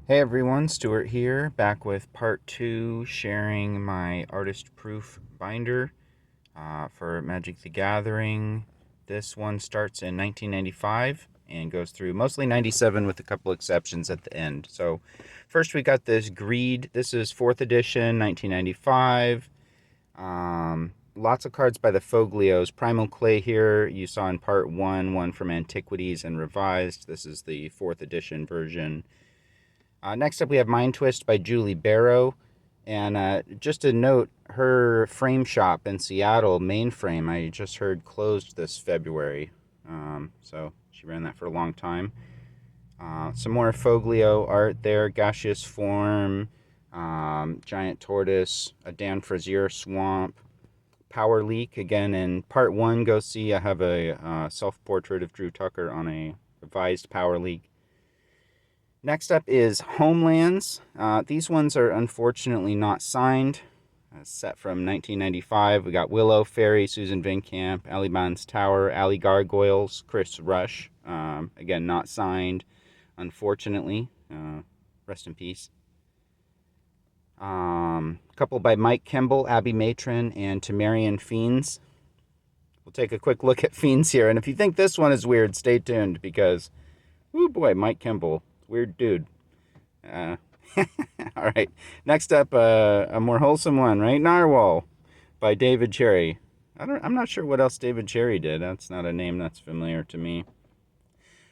Hey everyone, Stuart here, back with part two, sharing my artist proof binder for Magic the Gathering. This one starts in 1995 and goes through mostly 97 with a couple exceptions at the end. So, first we got this Greed. This is 4th edition, 1995. Lots of cards by the Foglios. Primal Clay here, you saw in part one from Antiquities and Revised. This is the 4th edition version. Next up, we have Mind Twist by Julie Barrow. And just a note, her frame shop in Seattle, Mainframe, I just heard closed this February. So she ran that for a long time. Some more Foglio art there, Gaseous Form, Giant Tortoise, a Dan Frazier Swamp, Power Leak. Again, in part one, go see, I have a self-portrait of Drew Tucker on a revised Power Leak. Next up is Homelands. These ones are unfortunately not signed. Set from 1995. We got Willow, Fairy, Susan Vinkamp, Aliban's Tower, Ali Gargoyles, Chris Rush. Again, not signed, unfortunately. Rest in peace. Couple by Mike Kemble, Abby Matron, and Tamarian Fiends. We'll take a quick look at Fiends here. And if you think this one is weird, stay tuned because, oh boy, Mike Kemble. Weird dude. All right. Next up, a more wholesome one, right? Narwhal by David Cherry. I'm not sure what else David Cherry did. That's not a name that's familiar to me.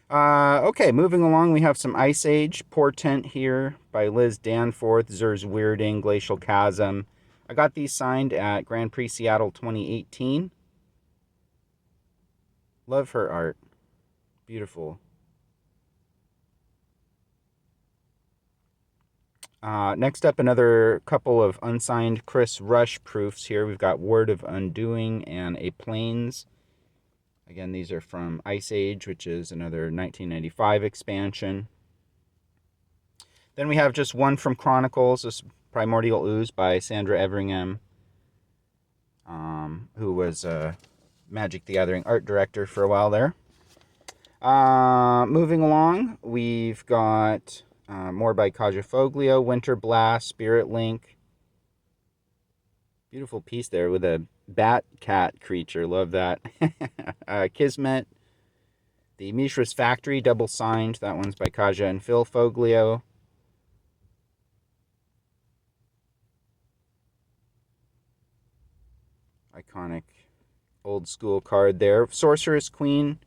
Okay, moving along, we have some Ice Age Portent here by Liz Danforth, Zer's Weirding, Glacial Chasm. I got these signed at Grand Prix Seattle 2018. Love her art. Beautiful. Next up, another couple of unsigned Chris Rush proofs here. We've got Word of Undoing and A Plains. Again, these are from Ice Age, which is another 1995 expansion. Then we have just one from Chronicles, this Primordial Ooze by Sandra Everingham, who was Magic the Gathering art director for a while there. Moving along, we've got more by Kaja Foglio, Winter Blast, Spirit Link. Beautiful piece there with a bat cat creature. Love that. Kismet. The Mishra's Factory, double signed. That one's by Kaja and Phil Foglio. Iconic old school card there. Sorceress Queen.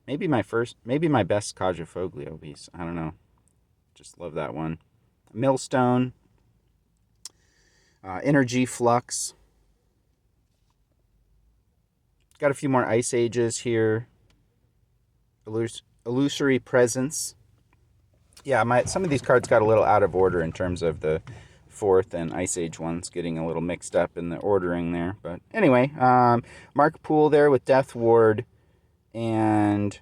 Maybe my best Kaja Foglio piece. I don't know. Just love that one. Millstone. Energy Flux. Got a few more Ice Ages here. Illusory Presence. Yeah, some of these cards got a little out of order in terms of the 4th and Ice Age ones getting a little mixed up in the ordering there. But anyway, Mark Poole there with Death Ward. And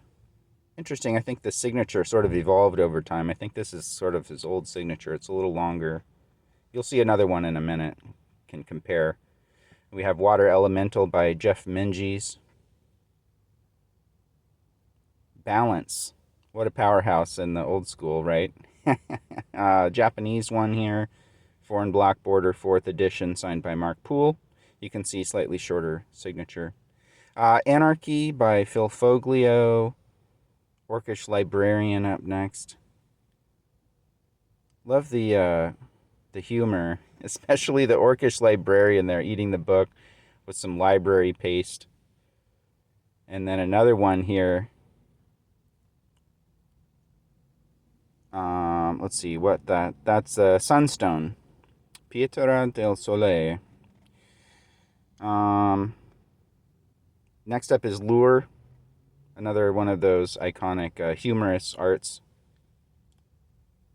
interesting, I think the signature sort of evolved over time. I think this is sort of his old signature. It's a little longer. You'll see another one in a minute. Can compare. We have Water Elemental by Jeff Menges. Balance. What a powerhouse in the old school, right? Japanese one here. Foreign Black Border, 4th edition, signed by Mark Poole. You can see slightly shorter signature. Anarchy by Phil Foglio. Orcish Librarian up next. Love the humor, especially the Orcish Librarian there eating the book with some library paste. And then another one here. Let's see what that's Sunstone. Pietra del Sole. Next up is Lure. Another one of those iconic humorous arts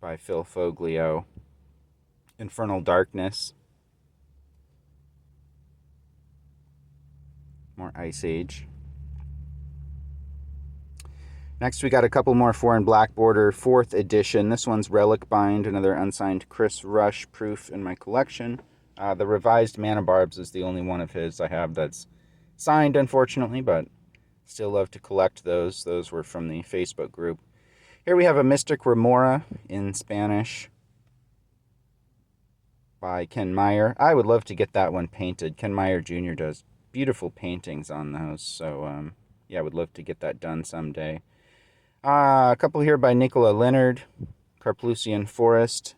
by Phil Foglio. Infernal Darkness. More Ice Age. Next, we got a couple more Foreign Black Border, 4th edition. This one's Relic Bind, another unsigned Chris Rush proof in my collection. The revised Mana Barbs is the only one of his I have that's signed, unfortunately, but still love to collect those. Those were from the Facebook group. Here we have a Mystic Remora in Spanish by Ken Meyer. I would love to get that one painted. Ken Meyer Jr. does beautiful paintings on those, so yeah, I would love to get that done someday. A couple here by Nicola Leonard, Carplusian Forest,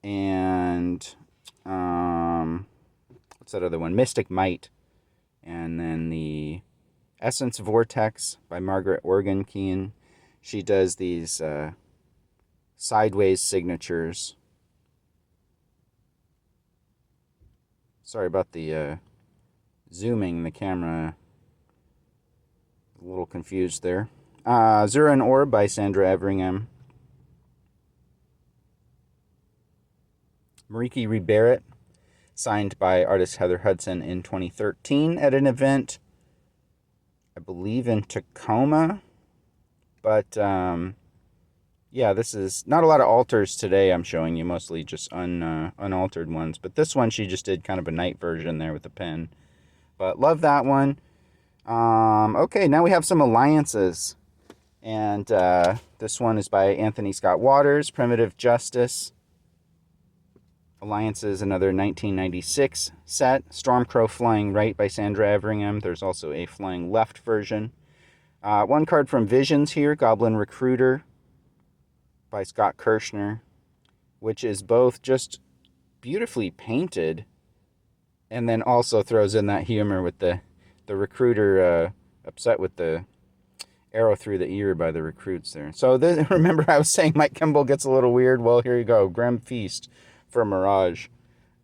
and what's that other one? Mystic Might, and then the Essence Vortex by Margaret Organ-Keane. She does these sideways signatures. Sorry about the zooming. The camera a little confused there. Zuran Orb by Sandra Everingham. Mariki Rebarrett, signed by artist Heather Hudson in 2013 at an event, I believe in Tacoma. But yeah, this is not a lot of alters today I'm showing you, mostly just unaltered ones. But this one she just did kind of a night version there with a pen. But love that one. Okay, now we have some alliances. And this one is by Anthony Scott Waters, Primitive Justice. Alliances, another 1996 set. Stormcrow Flying Right by Sandra Everingham. There's also a Flying Left version. One card from Visions here, Goblin Recruiter by Scott Kirshner, which is both just beautifully painted and then also throws in that humor with the recruiter upset with the arrow through the ear by the recruits there. So this, remember I was saying Mike Kimball gets a little weird? Well, here you go. Grim Feast for Mirage.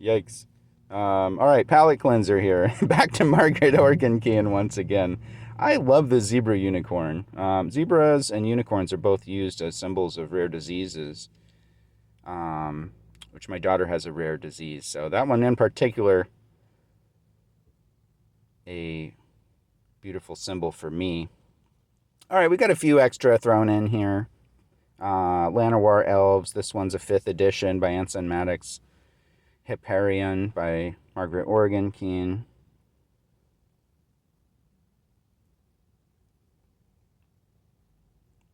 Yikes. All right, palette cleanser here. Back to Margaret Organ-Keane once again. I love the zebra unicorn. Zebras and unicorns are both used as symbols of rare diseases, which my daughter has a rare disease. So that one in particular, a beautiful symbol for me. All right, we got a few extra thrown in here. Llanowar Elves. This one's a 5th edition by Anson Maddox. Hyperion by Margaret Organ-Keane.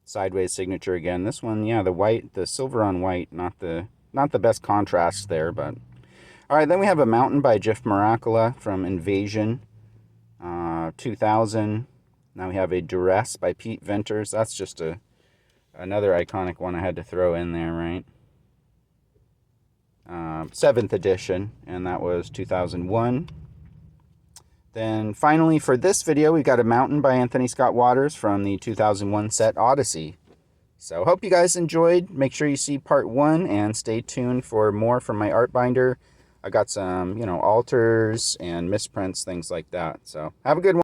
Sideways signature again. This one, yeah, the silver on white, not the best contrast there, but all right. Then we have a Mountain by Jeff Maracula from Invasion, 2000. Now we have a Duress by Pete Venters. That's just another iconic one I had to throw in there, right? 7th edition, and that was 2001. Then finally for this video, we got a Mountain by Anthony Scott Waters from the 2001 set Odyssey. So hope you guys enjoyed. Make sure you see part 1 and stay tuned for more from my art binder. I got some, alters and misprints, things like that. So have a good one.